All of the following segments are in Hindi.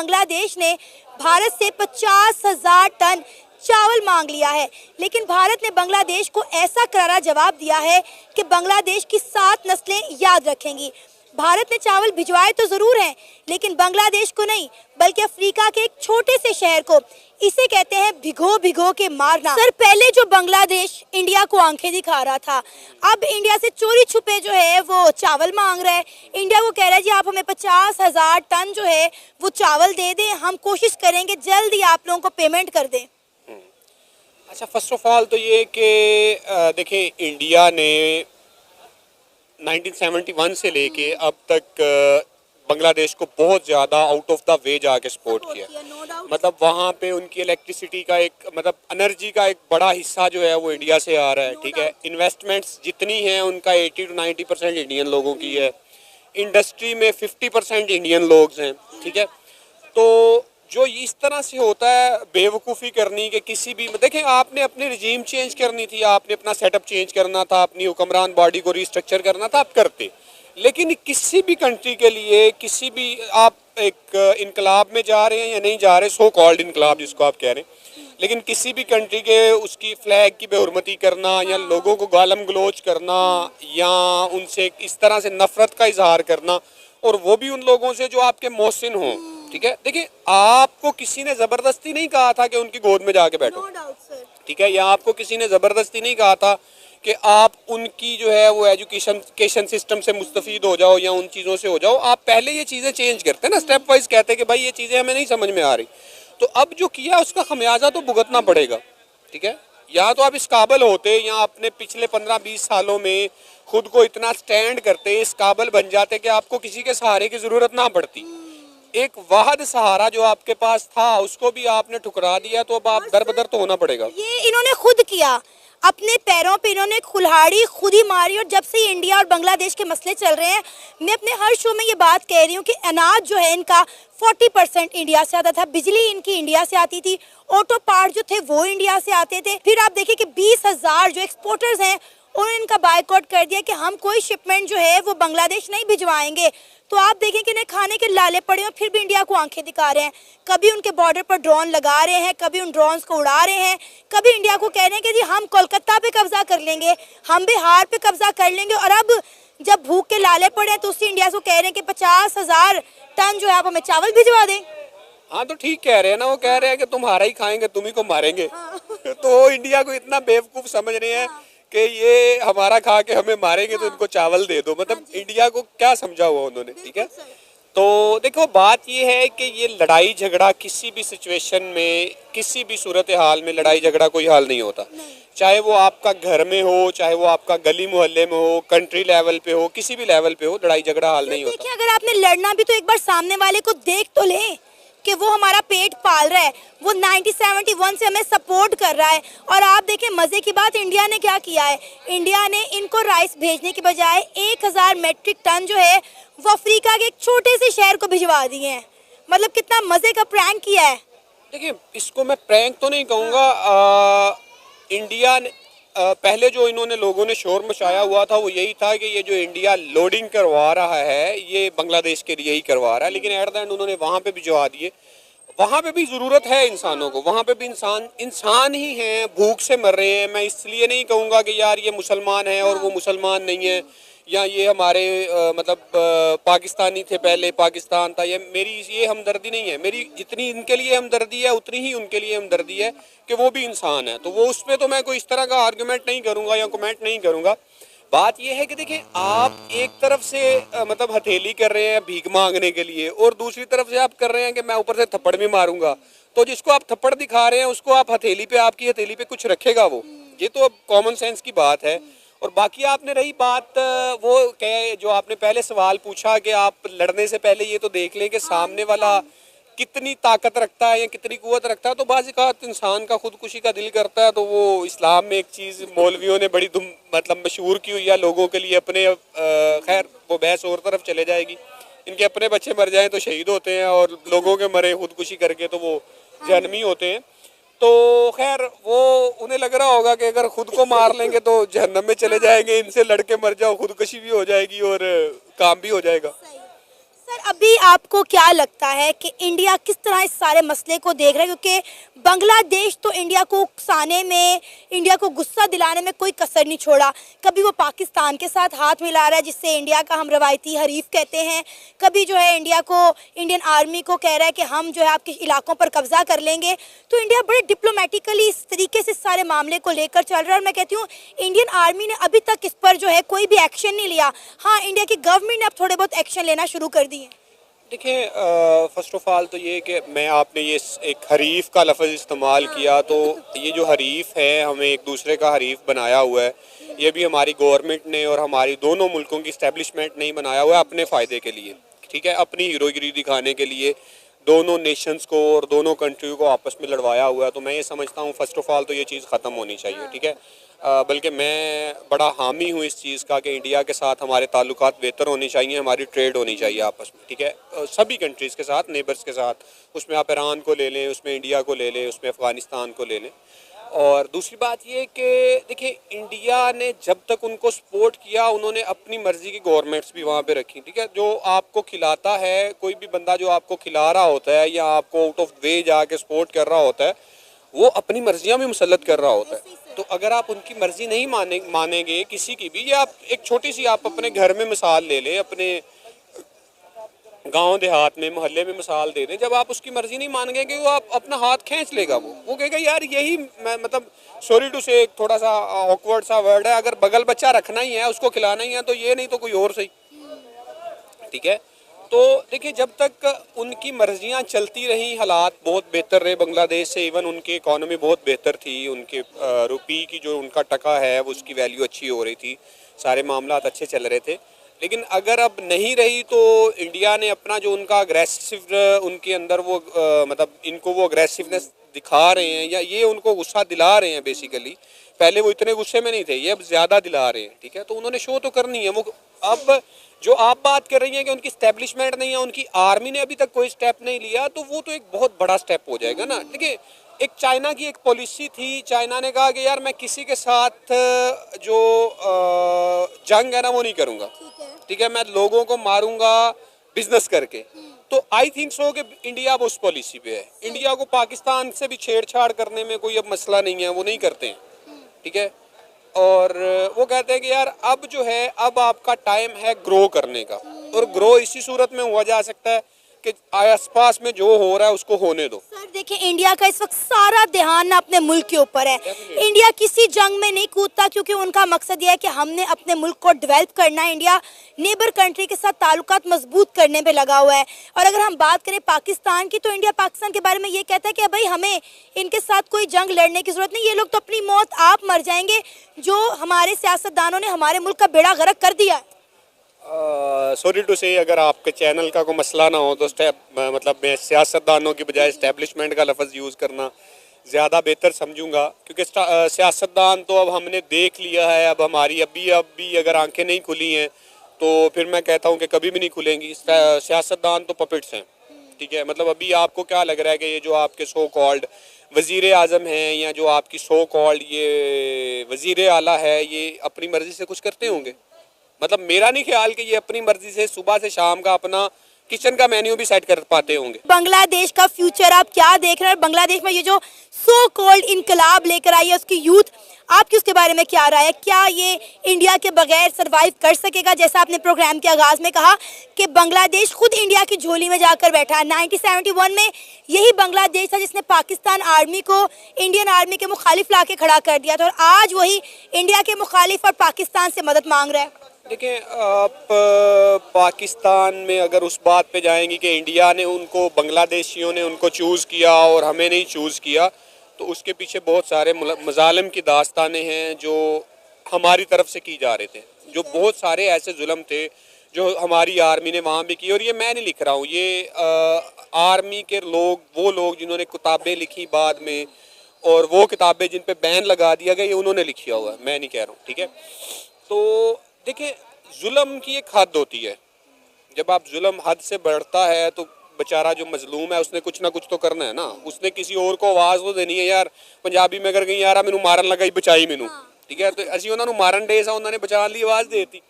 बांग्लादेश ने भारत से 50,000 टन चावल मांग लिया है, लेकिन भारत ने बांग्लादेश को ऐसा करारा जवाब दिया है कि बांग्लादेश की 7 नस्लें याद रखेंगी। भारत ने चावल भिजवाए तो जरूर हैं, लेकिन बांग्लादेश को नहीं, बल्कि अफ्रीका के एक छोटे से शहर को। इसे कहते हैं भिगो भिगो के मारना। सर, पहले जो बांग्लादेश इंडिया को आंखें दिखा रहा था, अब इंडिया से चोरी छुपे जो है वो चावल मांग रहा है। इंडिया को कह रहा है जी आप हमें 50,000 टन जो है वो चावल दे दें, हम कोशिश करेंगे जल्द ही आप लोगों को पेमेंट कर दें। अच्छा, फर्स्ट ऑफ ऑल तो ये कि देखिए, इंडिया ने 1971 से लेके अब तक बांग्लादेश को बहुत ज़्यादा आउट ऑफ द वे जाके सपोर्ट किया। मतलब वहाँ पे उनकी इलेक्ट्रिसिटी का एक मतलब एनर्जी का एक बड़ा हिस्सा जो है वो इंडिया से आ रहा है, ठीक है। इन्वेस्टमेंट्स जितनी हैं उनका 80 to 90% इंडियन लोगों की है। इंडस्ट्री में 50% इंडियन लोग हैं, ठीक है। तो जो इस तरह से होता है बेवकूफ़ी करनी कि किसी भी देखें, आपने अपनी रिजीम चेंज करनी थी, आपने अपना सेटअप चेंज करना था, अपनी हुक्मरान बॉडी को रिस्ट्रक्चर करना था, आप करते। लेकिन किसी भी कंट्री के लिए किसी भी आप एक इनकलाब में जा रहे हैं या नहीं जा रहे, सो कॉल्ड इनकलाब जिसको आप कह रहे हैं, लेकिन किसी भी कंट्री के उसकी फ्लैग की बेहुरमती करना या लोगों को गालम गलोच करना या उनसे इस तरह से नफरत का इजहार करना, और वो भी उन लोगों से जो आपके मोहसिन हों, ठीक है। देखिए, आपको किसी ने ज़बरदस्ती नहीं कहा था कि उनकी गोद में जाके बैठो, ठीक है, या आपको किसी ने ज़बरदस्ती नहीं कहा था कि आप उनकी जो है वो एजुकेशन सिस्टम से मुस्तफ़ीद हो जाओ या उन चीज़ों से हो जाओ। आप पहले ये चीज़ें चेंज करते हैं ना, स्टेप वाइज कहते हैं कि भाई ये चीज़ें हमें नहीं समझ में आ रही, तो अब जो किया उसका खमियाजा तो भुगतना पड़ेगा, ठीक है। या तो आप इस काबिल होते या अपने पिछले 15-20 सालों में खुद को इतना स्टैंड करते, इस काबिल बन जाते कि आपको किसी के सहारे की ज़रूरत ना पड़ती। एक वाहद सहारा जो आपके पास था उसको भी आपने ठुकरा दिया, तो अब आप दरबदर तो होना पड़ेगा। ये इन्होंने खुद किया, अपने पैरों पे इन्होंने कुल्हाड़ी खुद ही मारी। और जब से इंडिया और बांग्लादेश के मसले चल रहे हैं, मैं अपने हर शो में ये बात कह रही हूँ कि अनाज जो है इनका 40% इंडिया से आता था, बिजली इनकी इंडिया से आती थी, ऑटो पार्ट जो थे वो इंडिया से आते थे। फिर आप देखिए कि 20,000 जो एक्सपोर्टर्स हैं उन्होंने इनका बायकॉट कर दिया कि हम कोई शिपमेंट जो है वो बांग्लादेश नहीं भिजवाएंगे। तो आप देखें कि इन्हें खाने के लाले पड़े और फिर भी इंडिया को आंखें दिखा रहे हैं। कभी उनके बॉर्डर पर ड्रोन लगा रहे हैं, कभी उन ड्रोन्स को उड़ा रहे हैं, कभी इंडिया को कह रहे हैं कि जी हम कोलकाता पे कब्जा कर लेंगे, हम बिहार पे कब्जा कर लेंगे। और अब जब भूख के लाले पड़े हैं तो उसी इंडिया को कह रहे हैं कि 50,000 टन जो है आप हमें चावल भिजवा दें। हाँ, तो ठीक कह रहे हैं ना, वो कह रहे हैं कि तुम्हारा ही खाएंगे, तुम ही को मारेंगे। तो इंडिया को इतना बेवकूफ़ समझ रहे हैं कि ये हमारा खा के हमें मारेंगे, तो इनको चावल दे दो। मतलब इंडिया को क्या समझा हुआ उन्होंने, ठीक है। तो देखो, बात ये है कि ये लड़ाई झगड़ा किसी भी सिचुएशन में, किसी भी सूरत हाल में लड़ाई झगड़ा कोई हाल नहीं होता। चाहे वो आपका घर में हो, चाहे वो आपका गली मोहल्ले में हो, कंट्री लेवल पे हो, किसी भी लेवल पे हो, लड़ाई झगड़ा हाल नहीं होता। देखिए, अगर आपने लड़ना भी तो एक बार सामने वाले को देख तो ले कि वो हमारा पेट पाल रहा है, वो 1971 से हमें सपोर्ट कर रहा है। और आप देखें, मजे की बात इंडिया ने क्या किया है, इंडिया ने इनको राइस भेजने के बजाय 1000 मेट्रिक टन जो है वो अफ्रीका के एक छोटे से शहर को भिजवा दिए हैं। मतलब कितना मजे का प्रैंक किया है। देखिए, इसको मैं प्रैंक तो नहीं कहूँगा। इंडिया ने पहले जो इन्होंने लोगों ने शोर मचाया हुआ था वो यही था कि ये जो इंडिया लोडिंग करवा रहा है ये बांग्लादेश के लिए ही करवा रहा है, लेकिन एट द एंड उन्होंने वहाँ पे भिजवा दिए। वहाँ पे भी ज़रूरत है इंसानों को, वहाँ पे भी इंसान ही हैं, भूख से मर रहे हैं। मैं इसलिए नहीं कहूँगा कि यार ये मुसलमान है और वो मुसलमान नहीं है, या ये हमारे पाकिस्तानी थे पहले, पाकिस्तान था। ये हमदर्दी नहीं है। मेरी जितनी इनके लिए हमदर्दी है उतनी ही उनके लिए हमदर्दी है कि वो भी इंसान है। तो वो उस पर तो मैं कोई इस तरह का आर्गूमेंट नहीं करूँगा या कमेंट नहीं करूँगा। बात ये है कि देखिए, आप एक तरफ से मतलब हथेली कर रहे हैं भीख मांगने के लिए, और दूसरी तरफ से आप कर रहे हैं कि मैं ऊपर से थप्पड़ भी मारूंगा। तो जिसको आप थप्पड़ दिखा रहे हैं उसको आप हथेली पे, आपकी हथेली पे कुछ रखेगा वो। ये तो अब कॉमन सेंस की बात है। और बाकी आपने रही बात वो कहे जो आपने पहले सवाल पूछा कि आप लड़ने से पहले ये तो देख लें कि सामने वाला कितनी ताकत रखता है या कितनी कुव्वत रखता है। तो बाज़-ए-औक़ात इंसान का खुदकुशी का दिल करता है। तो वो इस्लाम में एक चीज़ मौलवियों ने बड़ी मतलब मशहूर की हुई है लोगों के लिए अपने, खैर वो बहस और तरफ चले जाएगी। इनके अपने बच्चे मर जाएं तो शहीद होते हैं, और लोगों के मरे खुदकुशी करके तो वो जहन्नमी होते हैं। तो खैर वो उन्हें लग रहा होगा कि अगर खुद को मार लेंगे तो जहन्नम में चले जाएंगे, इनसे लड़के मर जाओ, खुदकुशी भी हो जाएगी और काम भी हो जाएगा। सर अभी आपको क्या लगता है कि इंडिया किस तरह इस सारे मसले को देख रहा है, क्योंकि बांग्लादेश तो इंडिया को उकसाने में, इंडिया को गुस्सा दिलाने में कोई कसर नहीं छोड़ा। कभी वो पाकिस्तान के साथ हाथ मिला रहा है जिससे इंडिया का हम रवायती हरीफ कहते हैं, कभी जो है इंडिया को, इंडियन आर्मी को कह रहा है कि हम जो है आपके इलाकों पर कब्जा कर लेंगे। तो इंडिया बड़े डिप्लोमेटिकली इस तरीके से सारे मामले को लेकर चल रहा है, और मैं कहती हूँ इंडियन आर्मी ने अभी तक इस पर जो है कोई भी एक्शन नहीं लिया। हाँ, इंडिया की गवर्नमेंट ने अब थोड़े बहुत एक्शन लेना शुरू कर दिए। देखिए, फर्स्ट ऑफ ऑल तो ये कि मैं, आपने ये एक हरीफ का लफ्ज़ इस्तेमाल किया, तो ये जो हरीफ है, हमें एक दूसरे का हरीफ बनाया हुआ है। ये भी हमारी गवर्नमेंट ने और हमारी दोनों मुल्कों की इस्टेब्लिशमेंट नहीं बनाया हुआ है अपने फ़ायदे के लिए, ठीक है, अपनी हीरोगिरी दिखाने के लिए दोनों नेशंस को और दोनों कंट्री को आपस में लड़वाया हुआ है। तो मैं ये समझता हूँ फर्स्ट ऑफ ऑल तो ये चीज़ ख़त्म होनी चाहिए, ठीक है। बल्कि मैं बड़ा हामी हूँ इस चीज़ का कि इंडिया के साथ हमारे ताल्लुकात बेहतर होने चाहिए, हमारी ट्रेड होनी चाहिए आपस में, ठीक है, सभी कंट्रीज़ के साथ, नेबर्स के साथ। उसमें आप ईरान को ले लें, उसमें इंडिया को ले लें, उसमें अफ़गानिस्तान को ले लें। और दूसरी बात ये कि देखिए, इंडिया ने जब तक उनको सपोर्ट किया, उन्होंने अपनी मर्ज़ी की गवर्नमेंट्स भी वहाँ पे रखी, ठीक है। जो आपको खिलाता है, कोई भी बंदा जो आपको खिला रहा होता है या आपको आउट ऑफ वे जाके सपोर्ट कर रहा होता है, वो अपनी मर्जियाँ भी मुसल्लत कर रहा होता है। तो अगर आप उनकी मर्जी नहीं मानेंगे किसी की भी, या आप एक छोटी सी आप अपने घर में मिसाल ले लें, अपने गांव देहात में, मोहल्ले में मिसाल दे दें, जब आप उसकी मर्जी नहीं मानेंगे, वो आप अपना हाथ खींच लेगा। वो कहेगा यार यही, मैं मतलब सॉरी टू से एक थोड़ा सा ऑकवर्ड सा वर्ड है, अगर बगल बच्चा रखना ही है, उसको खिलाना ही है, तो ये नहीं तो कोई और सही, ठीक है। तो देखिए, जब तक उनकी मर्जियां चलती रहीं, हालात बहुत बेहतर रहे बांग्लादेश से। इवन उनकी इकॉनमी बहुत बेहतर थी, उनके रुपये की जो उनका टका है वो उसकी वैल्यू अच्छी हो रही थी, सारे मामला अच्छे चल रहे थे। लेकिन अगर अब नहीं रही तो इंडिया ने अपना जो उनका अग्रेसिव, उनके अंदर वो मतलब इनको वो अग्रेसिवनेस दिखा रहे हैं, या ये उनको गुस्सा दिला रहे हैं बेसिकली। पहले वो इतने गुस्से में नहीं थे, ये अब ज़्यादा दिला रहे हैं, ठीक है। तो उन्होंने शो तो करनी है। वो अब जो आप बात कर रही हैं कि उनकी स्टैब्लिशमेंट नहीं है, उनकी आर्मी ने अभी तक कोई स्टेप नहीं लिया, तो वो तो एक बहुत बड़ा स्टेप हो जाएगा ना। देखिए, एक चाइना की एक पॉलिसी थी, चाइना ने कहा कि यार मैं किसी के साथ जो जंग है ना वो नहीं करूँगा, ठीक है, मैं लोगों को मारूंगा बिजनेस करके। तो आई थिंक सो कि इंडिया अब उस पॉलिसी पे है। इंडिया को पाकिस्तान से भी छेड़छाड़ करने में कोई अब मसला नहीं है, वो नहीं करते हैं, ठीक है। और वो कहते हैं कि यार अब जो है, अब आपका टाइम है ग्रो करने का, और ग्रो इसी सूरत में हुआ जा सकता है कि आसपास में जो हो रहा है उसको होने दो। सर देखिए, इंडिया का इस वक्त सारा ध्यान ना अपने मुल्क के ऊपर है। इंडिया किसी जंग में नहीं कूदता, क्योंकि उनका मकसद यह है कि हमने अपने मुल्क को डेवलप करना है। इंडिया नेबर कंट्री के साथ ताल्लुकात मजबूत करने पे लगा हुआ है। और अगर हम बात करें पाकिस्तान की, तो इंडिया पाकिस्तान के बारे में ये कहता है कि भाई हमें इनके साथ कोई जंग लड़ने की जरूरत नहीं, ये लोग तो अपनी मौत आप मर जाएंगे, जो हमारे सियासतदानों ने हमारे मुल्क का बेड़ा गर्क कर दिया है। सॉरी टू से, अगर आपके चैनल का कोई मसला ना हो तो मतलब मैं सियासतदानों की बजाय इस्टेब्लिशमेंट का लफ्ज़ यूज़ करना ज़्यादा बेहतर समझूंगा, क्योंकि सियासतदान तो अब हमने देख लिया है। अब हमारी अभी अगर आंखें नहीं खुली हैं तो फिर मैं कहता हूं कि कभी भी नहीं खुलेंगी। सियासतदान तो पपेट्स हैं, ठीक है। मतलब अभी आपको क्या लग रहा है कि ये जो आपके सो कॉल्ड वज़ीर आज़म हैं, या जो आपकी सो कॉल्ड ये वज़ीर आला है, ये अपनी मर्ज़ी से कुछ करते होंगे? मतलब मेरा नहीं ख्याल कि ये अपनी मर्जी से सुबह से शाम का अपना किचन का मेन्यू भी सेट कर पाते होंगे। बांग्लादेश का फ्यूचर आप क्या देख रहे हैं? बांग्लादेश में ये जो सो कॉल्ड इनकलाब लेकर आई है उसकी यूथ, आपकी उसके बारे में क्या राय है? क्या ये इंडिया के बगैर सरवाइव कर सकेगा? जैसा आपने प्रोग्राम के आगाज में कहा कि बांग्लादेश खुद इंडिया की झोली में जाकर बैठा है। 1971 में यही बांग्लादेश था जिसने पाकिस्तान आर्मी को इंडियन आर्मी के मुखालिफ ला के खड़ा कर दिया था, और आज वही इंडिया के मुखालिफ और पाकिस्तान से मदद मांग रहा है। देखिए, आप पाकिस्तान में अगर उस बात पे जाएंगी कि इंडिया ने उनको, बांग्लादेशियों ने उनको चूज़ किया और हमें नहीं चूज़ किया, तो उसके पीछे बहुत सारे मज़ालिम की दास्तानें हैं जो हमारी तरफ से की जा रहे थे। जो बहुत सारे ऐसे जुल्म थे जो हमारी आर्मी ने वहाँ भी की। और ये मैं नहीं लिख रहा हूँ, ये आर्मी के लोग, वो लोग जिन्होंने किताबें लिखी बाद में, और वो किताबें जिन पे बैन लगा दिया गया, ये उन्होंने लिखी हुआ है, मैं नहीं कह रहा हूँ, ठीक है। तो देखिए, जुल्म की एक हद होती है। जब आप जुल्म हद से बढ़ता है तो बेचारा जो मजलूम है उसने कुछ ना कुछ तो करना है ना। उसने किसी और को आवाज़ तो देनी है। यार पंजाबी में अगर कहीं यार मैनू मारन लगा ही बचाई मैनू, ठीक है, तो असी उन्होंने मारन डे सा उन्होंने बचा ली आवाज़ देती।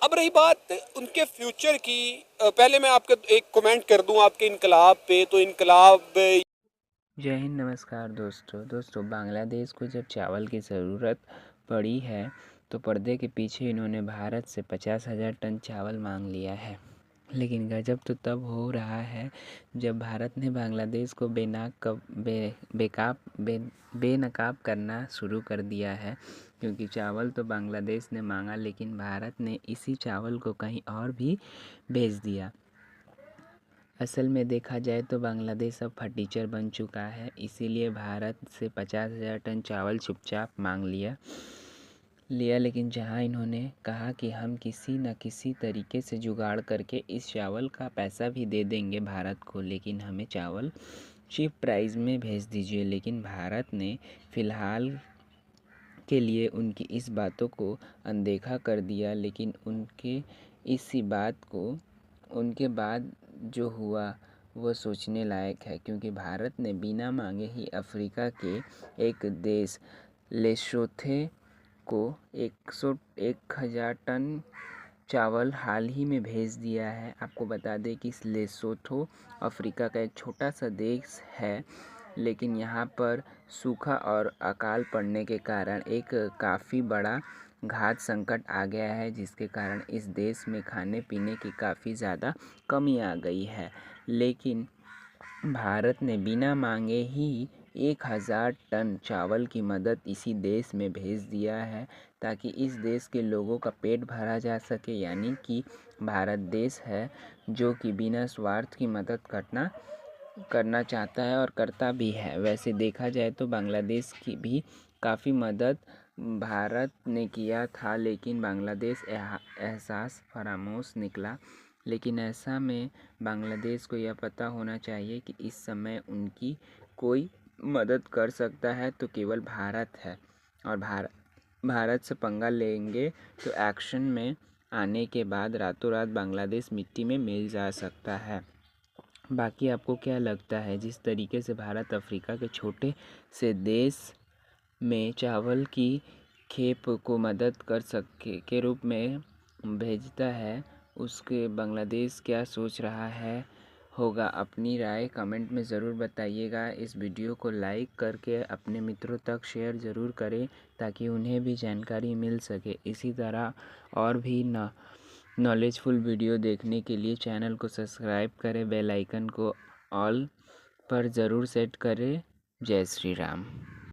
अब रही बात उनके फ्यूचर की, पहले मैं आपके एक कमेंट कर दूं आपके इनकलाब पे, तो इनकलाब। जय हिंद, नमस्कार दोस्तों बांग्लादेश को जब चावल की ज़रूरत पड़ी है तो पर्दे के पीछे इन्होंने भारत से 50,000 टन चावल मांग लिया है। लेकिन गजब तो तब हो रहा है जब भारत ने बांग्लादेश को बेनकाब करना शुरू कर दिया है, क्योंकि चावल तो बांग्लादेश ने मांगा लेकिन भारत ने इसी चावल को कहीं और भी भेज दिया। असल में देखा जाए तो बांग्लादेश अब फटीचर बन चुका है, इसीलिए भारत से 50,000 टन चावल चुपचाप मांग लिया। लेकिन जहां इन्होंने कहा कि हम किसी न किसी तरीके से जुगाड़ करके इस चावल का पैसा भी दे देंगे भारत को, लेकिन हमें चावल चीप प्राइस में भेज दीजिए, लेकिन भारत ने फ़िलहाल के लिए उनकी इस बातों को अनदेखा कर दिया। लेकिन उनके इसी बात को उनके बाद जो हुआ वो सोचने लायक है, क्योंकि भारत ने बिना मांगे ही अफ्रीका के एक देश लेसोथो को 101,000 टन चावल हाल ही में भेज दिया है। आपको बता दें कि लेसोथो अफ्रीका का एक छोटा सा देश है, लेकिन यहाँ पर सूखा और अकाल पड़ने के कारण एक काफ़ी बड़ा घात संकट आ गया है, जिसके कारण इस देश में खाने पीने की काफ़ी ज़्यादा कमी आ गई है। लेकिन भारत ने बिना मांगे ही 1,000 टन चावल की मदद इसी देश में भेज दिया है, ताकि इस देश के लोगों का पेट भरा जा सके। यानी कि भारत देश है जो कि बिना स्वार्थ की मदद करना चाहता है और करता भी है। वैसे देखा जाए तो बांग्लादेश की भी काफ़ी मदद भारत ने किया था, लेकिन बांग्लादेश एहसास फरामोश निकला। लेकिन ऐसा में बांग्लादेश को यह पता होना चाहिए कि इस समय उनकी कोई मदद कर सकता है तो केवल भारत है, और भारत से पंगा लेंगे तो एक्शन में आने के बाद रातों रात बांग्लादेश मिट्टी में मिल जा सकता है। बाकी आपको क्या लगता है, जिस तरीके से भारत अफ्रीका के छोटे से देश में चावल की खेप को मदद कर सके के रूप में भेजता है, उसके बांग्लादेश क्या सोच रहा है होगा? अपनी राय कमेंट में ज़रूर बताइएगा। इस वीडियो को लाइक करके अपने मित्रों तक शेयर ज़रूर करें, ताकि उन्हें भी जानकारी मिल सके। इसी तरह और भी नॉलेजफुल वीडियो देखने के लिए चैनल को सब्सक्राइब करें, बेल आइकन को ऑल पर ज़रूर सेट करें। जय श्री राम।